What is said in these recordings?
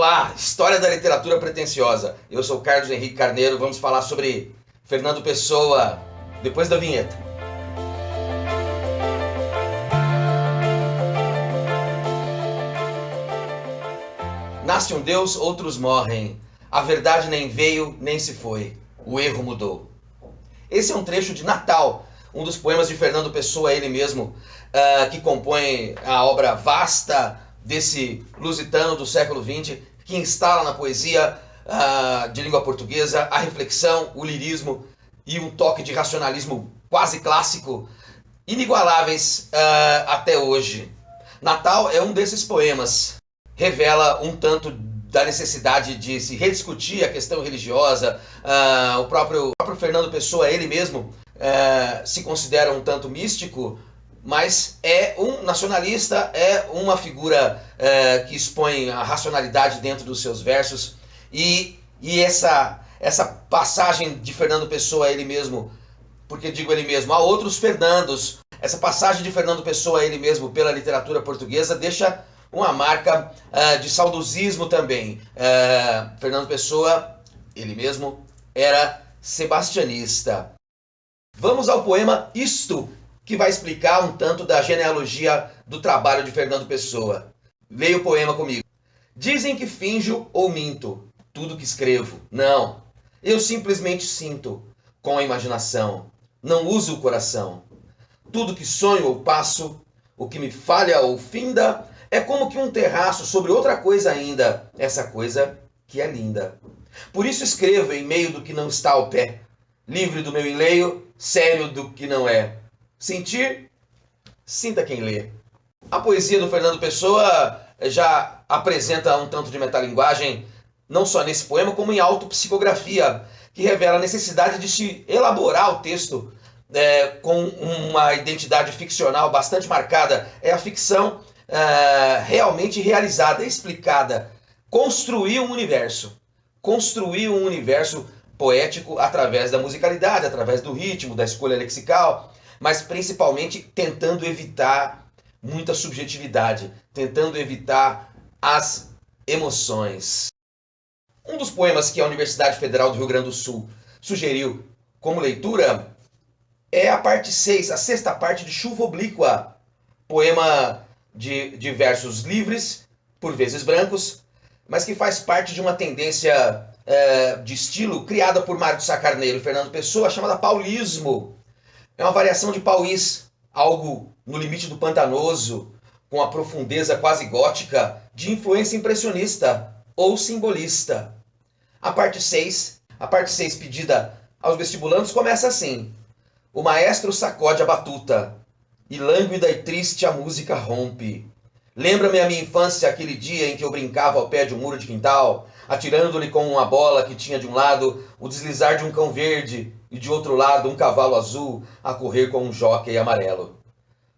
Olá, história da literatura pretensiosa. Eu sou Carlos Henrique Carneiro, vamos falar sobre Fernando Pessoa, depois da vinheta. Nasce um Deus, outros morrem. A verdade nem veio, nem se foi. O erro mudou. Esse é um trecho de Natal, um dos poemas de Fernando Pessoa, ele mesmo, que compõe a obra vasta desse lusitano do século XX, que instala na poesia de língua portuguesa a reflexão, o lirismo e um toque de racionalismo quase clássico, inigualáveis até hoje. Natal é um desses poemas. Revela um tanto da necessidade de se rediscutir a questão religiosa. O próprio Fernando Pessoa, ele mesmo, se considera um tanto místico, mas é um nacionalista, é uma figura que expõe a racionalidade dentro dos seus versos. E essa passagem de Fernando Pessoa, ele mesmo, porque digo ele mesmo, há outros Fernandos, essa passagem de Fernando Pessoa, ele mesmo, pela literatura portuguesa, deixa uma marca de saudosismo também. Fernando Pessoa, ele mesmo, era sebastianista. Vamos ao poema Isto, que vai explicar um tanto da genealogia do trabalho de Fernando Pessoa. Leia o poema comigo. Dizem que finjo ou minto tudo que escrevo. Não, eu simplesmente sinto com a imaginação. Não uso o coração. Tudo que sonho ou passo, o que me falha ou finda, é como que um terraço sobre outra coisa ainda, essa coisa que é linda. Por isso escrevo em meio do que não está ao pé, livre do meu enleio, sério do que não é. Sentir, sinta quem lê. A poesia do Fernando Pessoa já apresenta um tanto de metalinguagem, não só nesse poema, como em autopsicografia, que revela a necessidade de se elaborar o texto com uma identidade ficcional bastante marcada. É a ficção realmente realizada, explicada. Construir um universo poético através da musicalidade, através do ritmo, da escolha lexical, mas principalmente tentando evitar muita subjetividade, tentando evitar as emoções. Um dos poemas que a Universidade Federal do Rio Grande do Sul sugeriu como leitura é a parte 6, a sexta parte de Chuva Oblíqua, poema de versos livres, por vezes brancos, mas que faz parte de uma tendência de estilo criada por Mário de Sá Carneiro e Fernando Pessoa, chamada paulismo. É uma variação de pauís, algo no limite do pantanoso, com a profundeza quase gótica de influência impressionista ou simbolista. A parte 6 pedida aos vestibulandos começa assim. O maestro sacode a batuta, e lânguida e triste a música rompe. Lembra-me a minha infância, aquele dia em que eu brincava ao pé de um muro de quintal, atirando-lhe com uma bola que tinha de um lado o deslizar de um cão verde e de outro lado um cavalo azul a correr com um jóquei amarelo.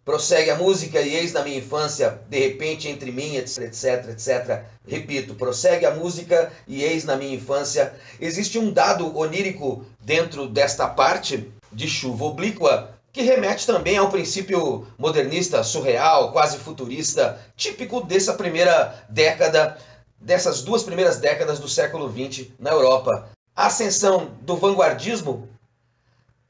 Prossegue a música e eis na minha infância, de repente entre mim, etc, etc. Repito, prossegue a música e eis na minha infância. Existe um dado onírico dentro desta parte de Chuva Oblíqua, que remete também ao princípio modernista, surreal, quase futurista, típico dessa primeira década, dessas duas primeiras décadas do século XX na Europa. A ascensão do vanguardismo,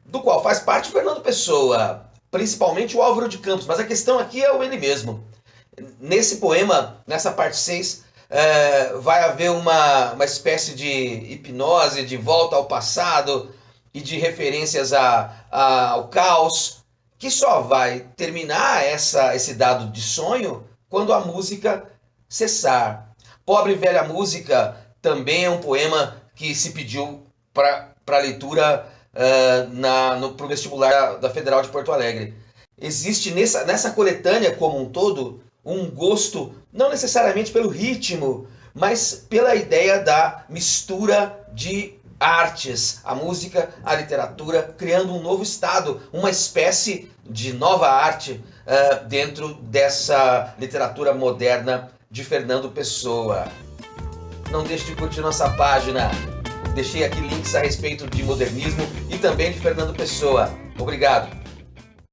do qual faz parte Fernando Pessoa, principalmente o Álvaro de Campos, mas a questão aqui é o ele mesmo. Nesse poema, nessa parte 6, vai haver uma espécie de hipnose, de volta ao passado, e de referências ao caos, que só vai terminar esse dado de sonho quando a música cessar. Pobre Velha Música também é um poema que se pediu para leitura para o vestibular da Federal de Porto Alegre. Existe nessa coletânea como um todo um gosto, não necessariamente pelo ritmo, mas pela ideia da mistura de artes, a música, a literatura, criando um novo estado, uma espécie de nova arte dentro dessa literatura moderna de Fernando Pessoa. Não deixe de curtir nossa página. Deixei aqui links a respeito de modernismo e também de Fernando Pessoa. Obrigado.